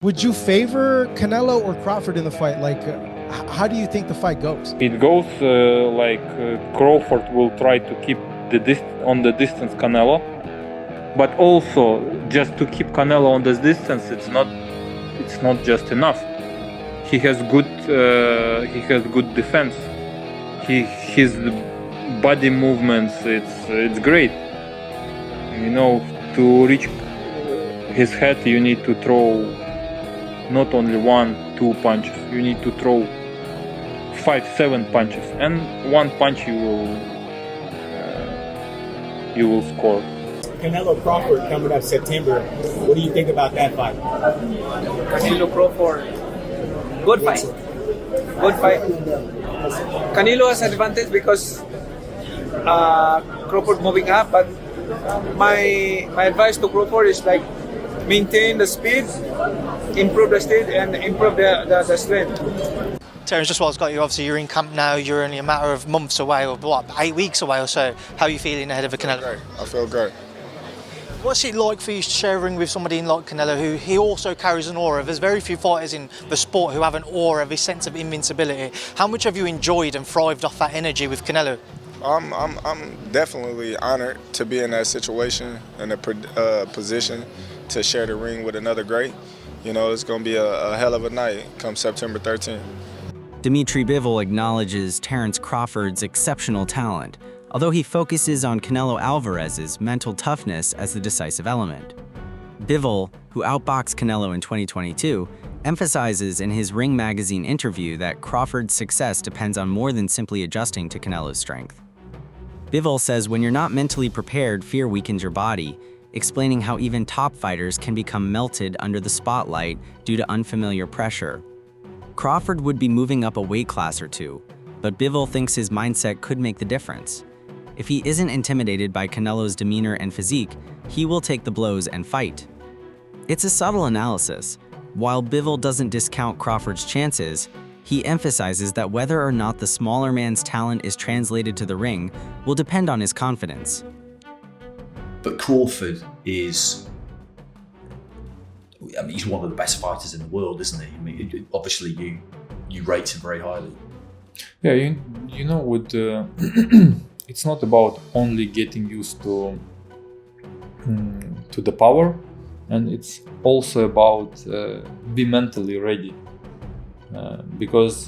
Would you favor Canelo or Crawford in the fight? Like, how do you think the fight goes? It goes Crawford will try to keep on the distance Canelo, but also just to keep Canelo on this distance, it's not just enough. He has good defense. His body movements, it's great. You know, to reach his head, you need to throw not only 1-2 punches. You need to throw 5-7 punches, and one punch you will score. Canelo Crawford coming up September. What do you think about that fight? Canelo Crawford, good fight. Good fight. Canelo has advantage because Crawford moving up, but my advice to Crawford is like maintain the speed, improve the speed, and improve the strength. Terence, just while I've got you, obviously you're in camp now, you're only a matter of months away, or what, 8 weeks away or so. How are you feeling ahead of a Canelo? Great. I feel great. What's it like for you sharing with somebody like Canelo, who he also carries an aura? There's very few fighters in the sport who have an aura, this sense of invincibility. How much have you enjoyed and thrived off that energy with Canelo? I'm definitely honored to be in that situation, in a position to share the ring with another great. You know, it's going to be a hell of a night come September 13th. Dmitry Bivol acknowledges Terence Crawford's exceptional talent, although he focuses on Canelo Alvarez's mental toughness as the decisive element. Bivol, who outboxed Canelo in 2022, emphasizes in his Ring magazine interview that Crawford's success depends on more than simply adjusting to Canelo's strength. Bivol says when you're not mentally prepared, fear weakens your body, explaining how even top fighters can become melted under the spotlight due to unfamiliar pressure. Crawford would be moving up a weight class or two, but Bivol thinks his mindset could make the difference. If he isn't intimidated by Canelo's demeanor and physique, he will take the blows and fight. It's a subtle analysis. While Bivol doesn't discount Crawford's chances, he emphasizes that whether or not the smaller man's talent is translated to the ring will depend on his confidence. But Crawford is, I mean, he's one of the best fighters in the world, isn't he? I mean, obviously you rate him very highly. Yeah, you know, with it's not about only getting used to the power, and it's also about be mentally ready. Because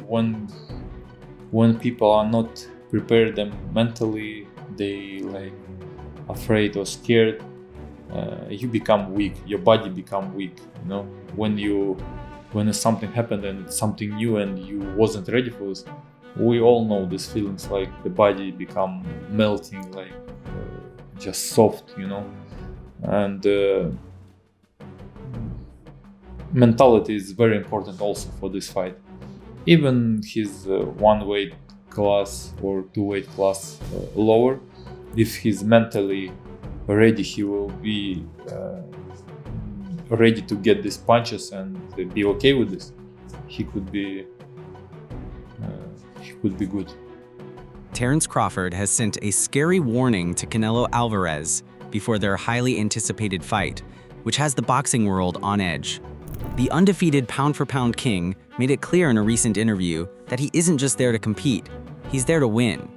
when people are not prepared them mentally, they like afraid or scared. You become weak. Your body become weak. You know, when something happened and it's something new and you wasn't ready for this. We all know these feelings, like the body become melting, like just soft, you know, and mentality is very important also for this fight. Even his one weight class or 2 weight class lower, if he's mentally ready, he will be ready to get these punches and be okay with this. He could be good. Terence Crawford has sent a scary warning to Canelo Alvarez before their highly anticipated fight, which has the boxing world on edge. The undefeated pound-for-pound king made it clear in a recent interview that he isn't just there to compete, he's there to win.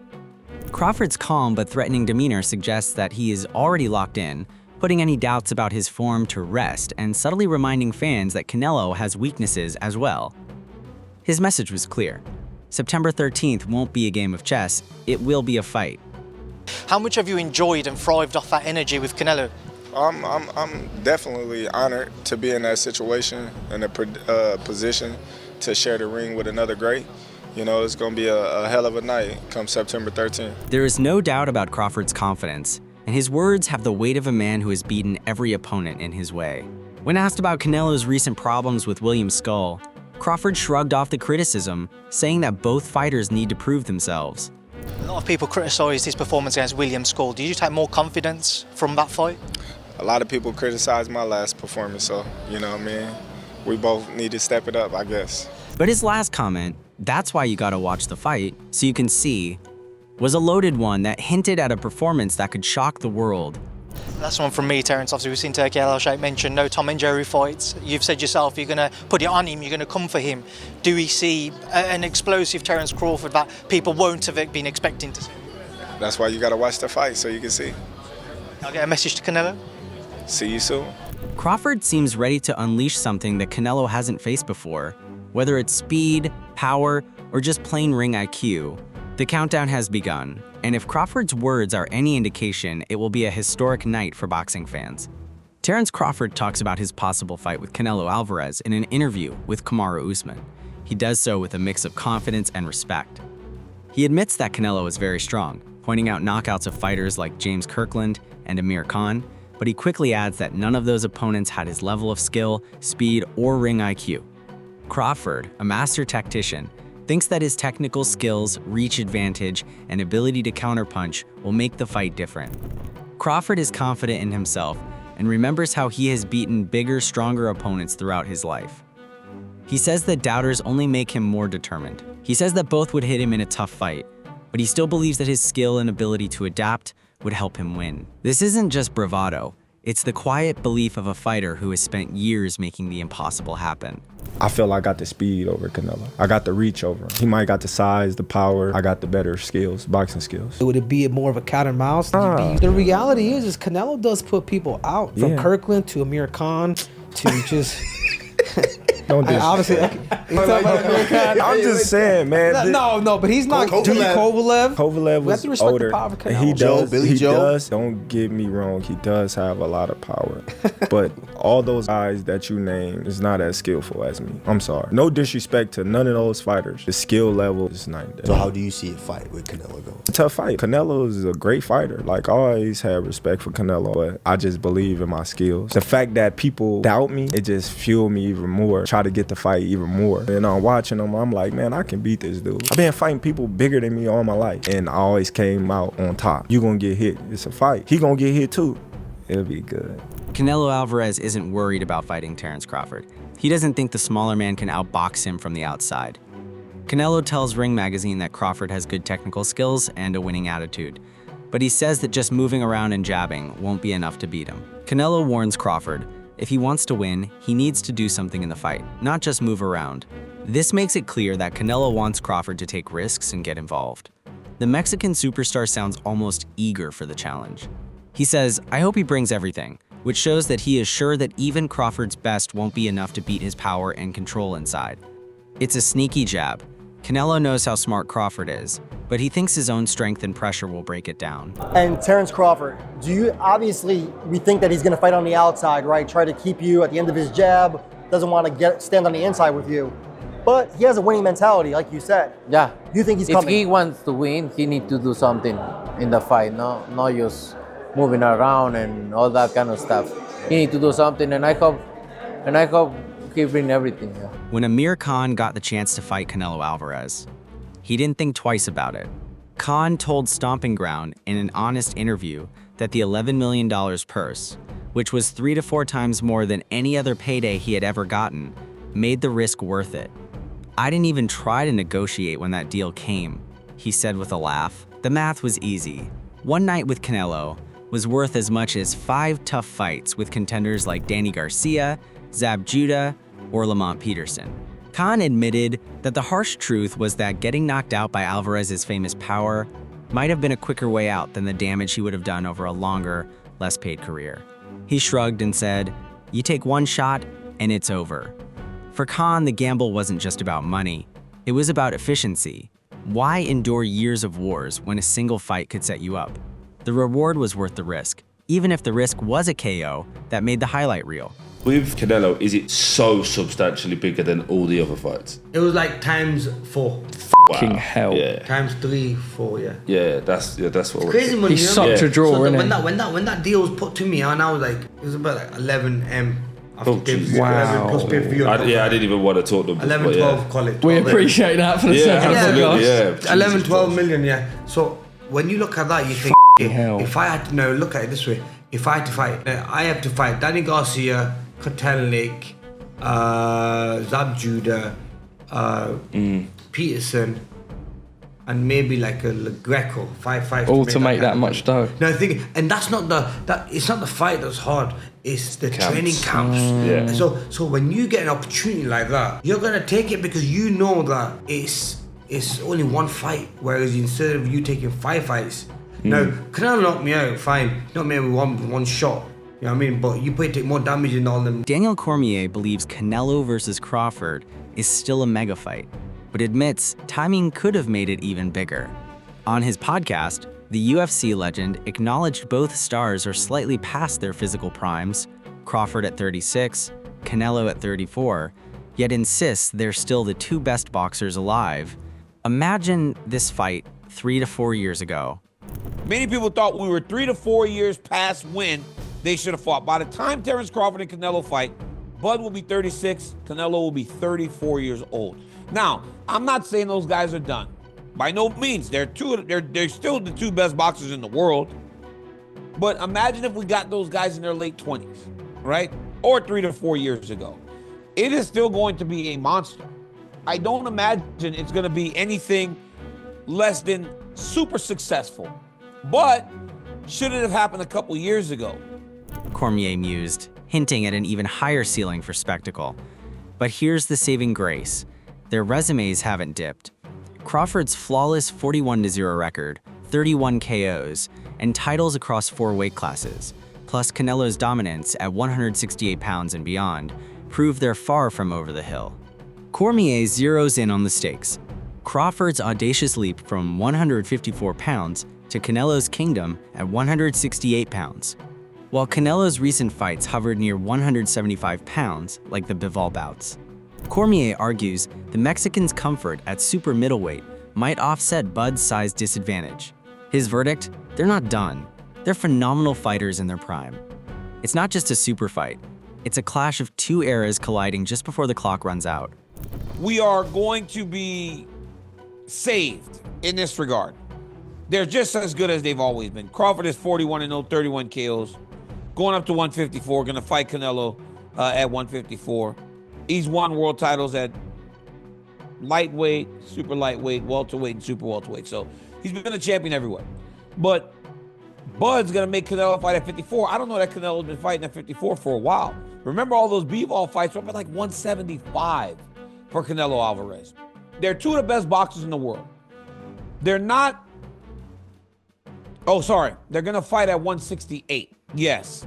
Crawford's calm but threatening demeanor suggests that he is already locked in, putting any doubts about his form to rest and subtly reminding fans that Canelo has weaknesses as well. His message was clear. September 13th won't be a game of chess, it will be a fight. How much have you enjoyed and thrived off that energy with Canelo? I'm definitely honored to be in that situation, in a position to share the ring with another great. You know, it's going to be a hell of a night come September 13th. There is no doubt about Crawford's confidence, and his words have the weight of a man who has beaten every opponent in his way. When asked about Canelo's recent problems with William Skull, Crawford shrugged off the criticism, saying that both fighters need to prove themselves. A lot of people criticised his performance against William Skull. Did you take more confidence from that fight? A lot of people criticized my last performance, so, you know what I mean? We both need to step it up, I guess. But his last comment, "That's why you gotta watch the fight, so you can see," was a loaded one that hinted at a performance that could shock the world. That's one from me, Terence. Obviously, we've seen Turkey El Sheikh mention no Tom and Jerry fights. You've said yourself you're going to put it on him, you're going to come for him. Do we see an explosive Terence Crawford that people won't have been expecting to see? That's why you got to watch the fight so you can see. I'll get a message to Canelo. See you soon. Crawford seems ready to unleash something that Canelo hasn't faced before. Whether it's speed, power, or just plain ring IQ, the countdown has begun. And if Crawford's words are any indication, it will be a historic night for boxing fans. Terence Crawford talks about his possible fight with Canelo Alvarez in an interview with Kamaru Usman. He does so with a mix of confidence and respect. He admits that Canelo is very strong, pointing out knockouts of fighters like James Kirkland and Amir Khan, but he quickly adds that none of those opponents had his level of skill, speed, or ring IQ. Crawford, a master tactician, thinks that his technical skills, reach advantage, and ability to counterpunch will make the fight different. Crawford is confident in himself and remembers how he has beaten bigger, stronger opponents throughout his life. He says that doubters only make him more determined. He says that both would hit him in a tough fight, but he still believes that his skill and ability to adapt would help him win. This isn't just bravado, it's the quiet belief of a fighter who has spent years making the impossible happen. I feel I got the speed over Canelo. I got the reach over him. He might got the size, the power. I got the better skills, boxing skills. Would it be more of a cat and mouse? The reality is Canelo does put people out. From Kirkland to Amir Khan to just... Don't do obviously, I'm just saying, man. No, but he's not. Kovalev was older. He does. Billy Joe. Does. Don't get me wrong. He does have a lot of power, but all those guys that you named is not as skillful as me. I'm sorry. No disrespect to none of those fighters. The skill level is not there. So how do you see a fight with Canelo go? A tough fight. Canelo is a great fighter. Like I always have respect for Canelo, but I just believe in my skills. The fact that people doubt me, it just fueled me even more. Try to get the fight even more. And I'm watching him, I'm like, man, I can beat this dude. I've been fighting people bigger than me all my life, and I always came out on top. You gonna get hit. It's a fight. He gonna get hit too. It'll be good. Canelo Alvarez isn't worried about fighting Terence Crawford. He doesn't think the smaller man can outbox him from the outside. Canelo tells Ring Magazine that Crawford has good technical skills and a winning attitude, but he says that just moving around and jabbing won't be enough to beat him. Canelo warns Crawford, if he wants to win, he needs to do something in the fight, not just move around. This makes it clear that Canelo wants Crawford to take risks and get involved. The Mexican superstar sounds almost eager for the challenge. He says, I hope he brings everything, which shows that he is sure that even Crawford's best won't be enough to beat his power and control inside. It's a sneaky jab. Canelo knows how smart Crawford is, but he thinks his own strength and pressure will break it down. And Terence Crawford, we think that he's going to fight on the outside, right? Try to keep you at the end of his jab, doesn't want to stand on the inside with you. But he has a winning mentality, like you said. Yeah. You think he's coming? If he wants to win, he needs to do something in the fight, not just moving around and all that kind of stuff. He needs to do something, and I hope he brings everything. Yeah. When Amir Khan got the chance to fight Canelo Alvarez, he didn't think twice about it. Khan told Stomping Ground in an honest interview that the $11 million purse, which was 3 to 4 times more than any other payday he had ever gotten, made the risk worth it. I didn't even try to negotiate when that deal came, he said with a laugh. The math was easy. One night with Canelo was worth as much as 5 tough fights with contenders like Danny Garcia, Zab Judah, or Lamont Peterson. Khan admitted that the harsh truth was that getting knocked out by Alvarez's famous power might have been a quicker way out than the damage he would have done over a longer, less paid career. He shrugged and said, you take one shot and it's over. For Khan, the gamble wasn't just about money, it was about efficiency. Why endure years of wars when a single fight could set you up? The reward was worth the risk, even if the risk was a KO that made the highlight reel. With Canelo, is it so substantially bigger than all the other fights? It was like times 4. Fucking hell. Yeah. Times 3, 4, yeah. Yeah, that's what crazy money. He's such a draw, so isn't when that deal was put to me, and I was like, it was about like 11 M. Wow. Plus pay-per-view. I didn't even want to talk to them. 11, 12, call it. 12, we appreciate that for the second podcast. Yeah. 11, 12 million, yeah. So when you look at that, you think, if I had to look at it this way, if I had to fight, I have to fight Danny Garcia, Kotelnik, Zab Judah, Peterson, and maybe like a Greco 5-5 all to make that much dough. No, I think, and that's not it's not the fight that's hard. It's the training camps. Yeah. So when you get an opportunity like that, you're gonna take it because you know that it's only one fight. Whereas instead of you taking 5 fights, no, Canelo knocked me out, fine, knocked me out with one shot. You know what I mean? But you probably take more damage than all them. Daniel Cormier believes Canelo versus Crawford is still a mega fight, but admits timing could have made it even bigger. On his podcast, the UFC legend acknowledged both stars are slightly past their physical primes, Crawford at 36, Canelo at 34, yet insists they're still the 2 best boxers alive. Imagine this fight 3 to 4 years ago. Many people thought we were 3 to 4 years past when they should have fought. By the time Terence Crawford and Canelo fight, Bud will be 36, Canelo will be 34 years old. Now, I'm not saying those guys are done. By no means. They're still the 2 best boxers in the world. But imagine if we got those guys in their late 20s, right? Or 3 to 4 years ago. It is still going to be a monster. I don't imagine it's going to be anything less than super successful. But should it have happened a couple years ago? Cormier mused, hinting at an even higher ceiling for spectacle. But here's the saving grace. Their resumes haven't dipped. Crawford's flawless 41-0 record, 31 KOs, and titles across 4 weight classes, plus Canelo's dominance at 168 pounds and beyond, prove they're far from over the hill. Cormier zeroes in on the stakes. Crawford's audacious leap from 154 pounds to Canelo's kingdom at 168 pounds. While Canelo's recent fights hovered near 175 pounds, like the Bivol bouts. Cormier argues the Mexican's comfort at super middleweight might offset Bud's size disadvantage. His verdict? They're not done. They're phenomenal fighters in their prime. It's not just a super fight. It's a clash of 2 eras colliding just before the clock runs out. We are going to be saved in this regard. They're just as good as they've always been. Crawford is 41-0, 31 KOs. Going up to 154, going to fight Canelo at 154. He's won world titles at lightweight, super lightweight, welterweight, and super welterweight. So he's been a champion everywhere. But Bud's going to make Canelo fight at 54. I don't know that Canelo's been fighting at 54 for a while. Remember all those Bivol fights were up at like 175 for Canelo Alvarez. They're 2 of the best boxers in the world. They're not... Oh, sorry. They're going to fight at 168. Yes.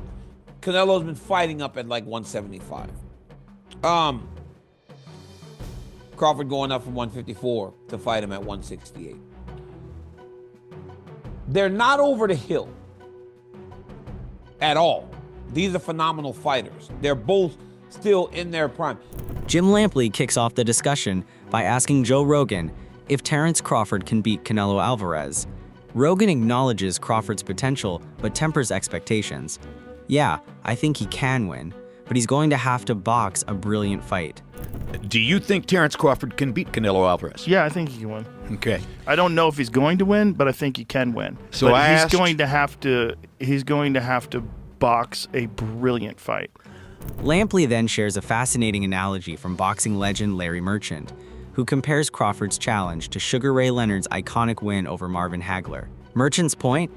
Canelo's been fighting up at like 175. Crawford going up from 154 to fight him at 168. They're not over the hill at all. These are phenomenal fighters. They're both still in their prime. Jim Lampley kicks off the discussion by asking Joe Rogan if Terence Crawford can beat Canelo Alvarez. Rogan acknowledges Crawford's potential, but tempers expectations. Yeah, I think he can win, but he's going to have to box a brilliant fight. Do you think Terence Crawford can beat Canelo Alvarez? Yeah, I think he can win. Okay. I don't know if he's going to win, but I think he can win. So but he's going to have to box a brilliant fight. Lampley then shares a fascinating analogy from boxing legend Larry Merchant, who compares Crawford's challenge to Sugar Ray Leonard's iconic win over Marvin Hagler. Merchant's point?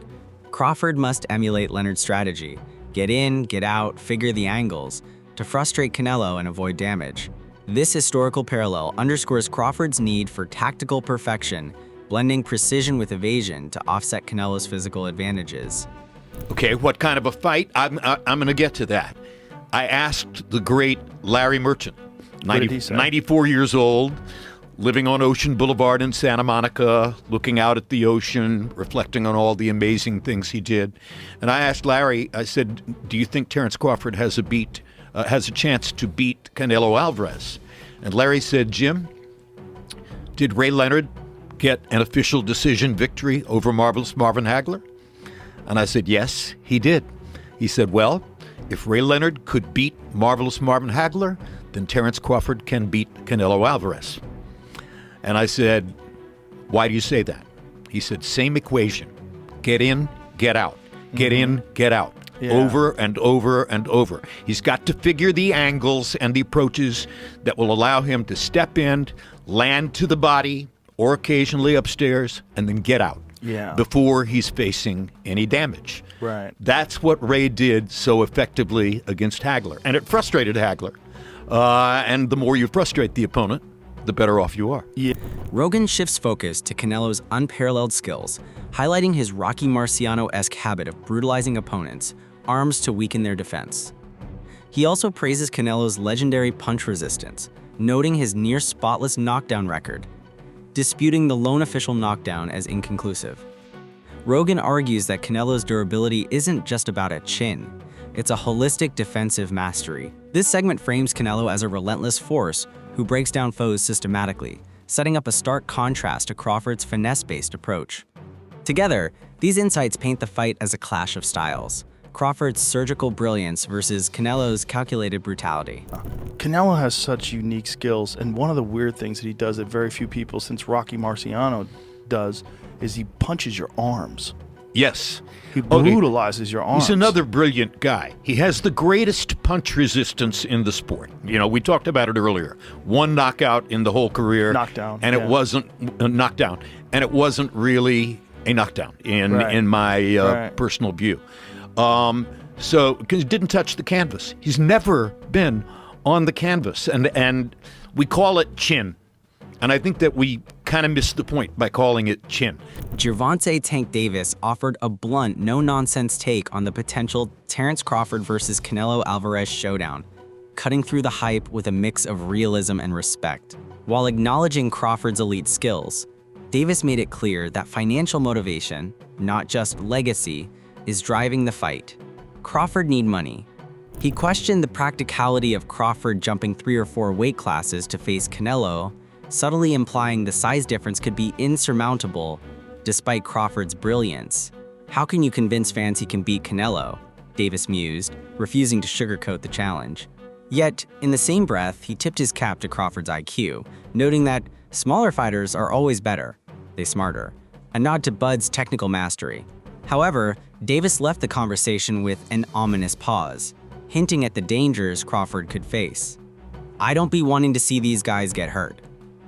Crawford must emulate Leonard's strategy, get in, get out, figure the angles, to frustrate Canelo and avoid damage. This historical parallel underscores Crawford's need for tactical perfection, blending precision with evasion to offset Canelo's physical advantages. Okay, what kind of a fight? I'm going to get to that. I asked the great Larry Merchant, 94 years old, living on Ocean Boulevard in Santa Monica, looking out at the ocean, reflecting on all the amazing things he did. And I asked Larry, I said, do you think Terence Crawford has a chance to beat Canelo Alvarez? And Larry said, Jim, did Ray Leonard get an official decision victory over Marvelous Marvin Hagler? And I said, yes, he did. He said, well, if Ray Leonard could beat Marvelous Marvin Hagler, then Terence Crawford can beat Canelo Alvarez. And I said, why do you say that? He said, same equation. Get in, get out. Get in, get out. Yeah. Over and over and over. He's got to figure the angles and the approaches that will allow him to step in, land to the body, or occasionally upstairs and then get out. Yeah. Before he's facing any damage. Right. That's what Ray did so effectively against Hagler. And it frustrated Hagler. And the more you frustrate the opponent, the better off you are. Yeah. Rogan shifts focus to Canelo's unparalleled skills, highlighting his Rocky Marciano-esque habit of brutalizing opponents, arms to weaken their defense. He also praises Canelo's legendary punch resistance, noting his near-spotless knockdown record, disputing the lone official knockdown as inconclusive. Rogan argues that Canelo's durability isn't just about a chin, it's a holistic defensive mastery. This segment frames Canelo as a relentless force who breaks down foes systematically, setting up a stark contrast to Crawford's finesse-based approach. Together, these insights paint the fight as a clash of styles. Crawford's surgical brilliance versus Canelo's calculated brutality. Canelo has such unique skills, and one of the weird things that he does that very few people since Rocky Marciano does is he punches your arms. Yes. He brutalizes your arms. He's another brilliant guy. He has the greatest punch resistance in the sport. You know, we talked about it earlier. One knockout in the whole career. Knockdown. And it wasn't a knockdown. And it wasn't really a knockdown in my personal view. So, because he didn't touch the canvas. He's never been on the canvas. And we call it chin. And I think that we kind of missed the point by calling it chin. Gervonta Tank Davis offered a blunt, no-nonsense take on the potential Terence Crawford versus Canelo Alvarez showdown, cutting through the hype with a mix of realism and respect. While acknowledging Crawford's elite skills, Davis made it clear that financial motivation, not just legacy, is driving the fight. Crawford need money. He questioned the practicality of Crawford jumping 3 or 4 weight classes to face Canelo, subtly implying the size difference could be insurmountable despite Crawford's brilliance. How can you convince fans he can beat Canelo? Davis mused, refusing to sugarcoat the challenge. Yet, in the same breath, he tipped his cap to Crawford's IQ, noting that smaller fighters are always better, they smarter, a nod to Bud's technical mastery. However, Davis left the conversation with an ominous pause, hinting at the dangers Crawford could face. I don't be wanting to see these guys get hurt.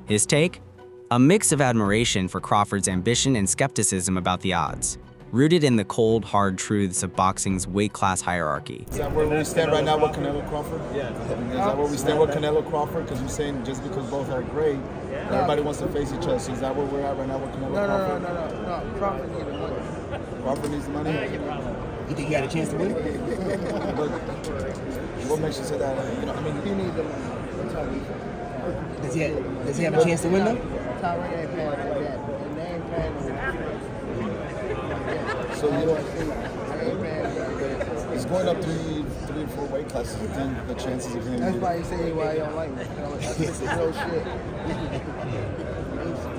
His take? A mix of admiration for Crawford's ambition and skepticism about the odds, rooted in the cold, hard truths of boxing's weight class hierarchy. Is that where we stand right now with Canelo Crawford? Yeah. Is that where we stand with Canelo Crawford? Because you're saying just because both are great, everybody wants to face each other. So is that where we're at right now with Canelo Crawford? No. Crawford needs the money. Crawford needs the money? You think he got a chance to win? What makes you say that? You know, I mean, he needs the money. Does he have a chance to win though? Tyron ain't paying like that. And they ain't paying so you know, he's going up 3 or 4 weight classes. You think the chances of him? That's why he said why he don't like me. It's real shit.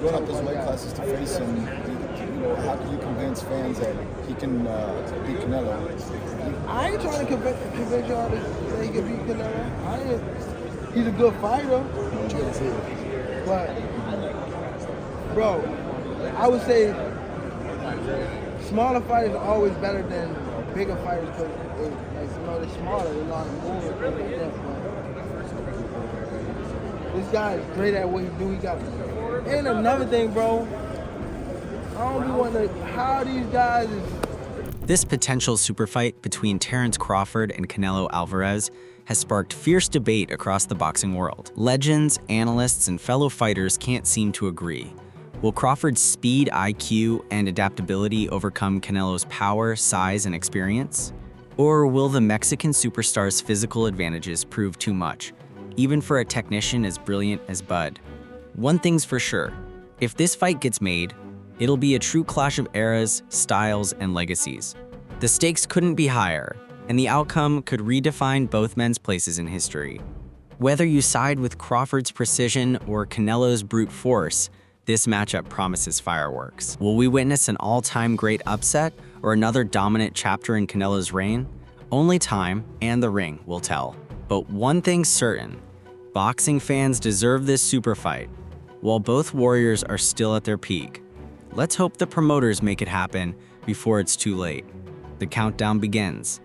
Going up those weight classes to face him, you know, how can you convince fans that he can beat Canelo? I ain't trying to convince y'all that he can beat Canelo. He's a good fighter. But, bro, I would say smaller fighters are always better than bigger fighters because, they're smaller, they're not moving like that. But this guy is great at what he do. He got. And another thing, bro, I don't be wondering how these guys is. This potential super fight between Terence Crawford and Canelo Alvarez has sparked fierce debate across the boxing world. Legends, analysts, and fellow fighters can't seem to agree. Will Crawford's speed, IQ, and adaptability overcome Canelo's power, size, and experience? Or will the Mexican superstar's physical advantages prove too much, even for a technician as brilliant as Bud? One thing's for sure, if this fight gets made, it'll be a true clash of eras, styles, and legacies. The stakes couldn't be higher, and the outcome could redefine both men's places in history. Whether you side with Crawford's precision or Canelo's brute force, this matchup promises fireworks. Will we witness an all-time great upset or another dominant chapter in Canelo's reign? Only time and the ring will tell. But one thing's certain, boxing fans deserve this super fight. While both warriors are still at their peak, let's hope the promoters make it happen before it's too late. The countdown begins.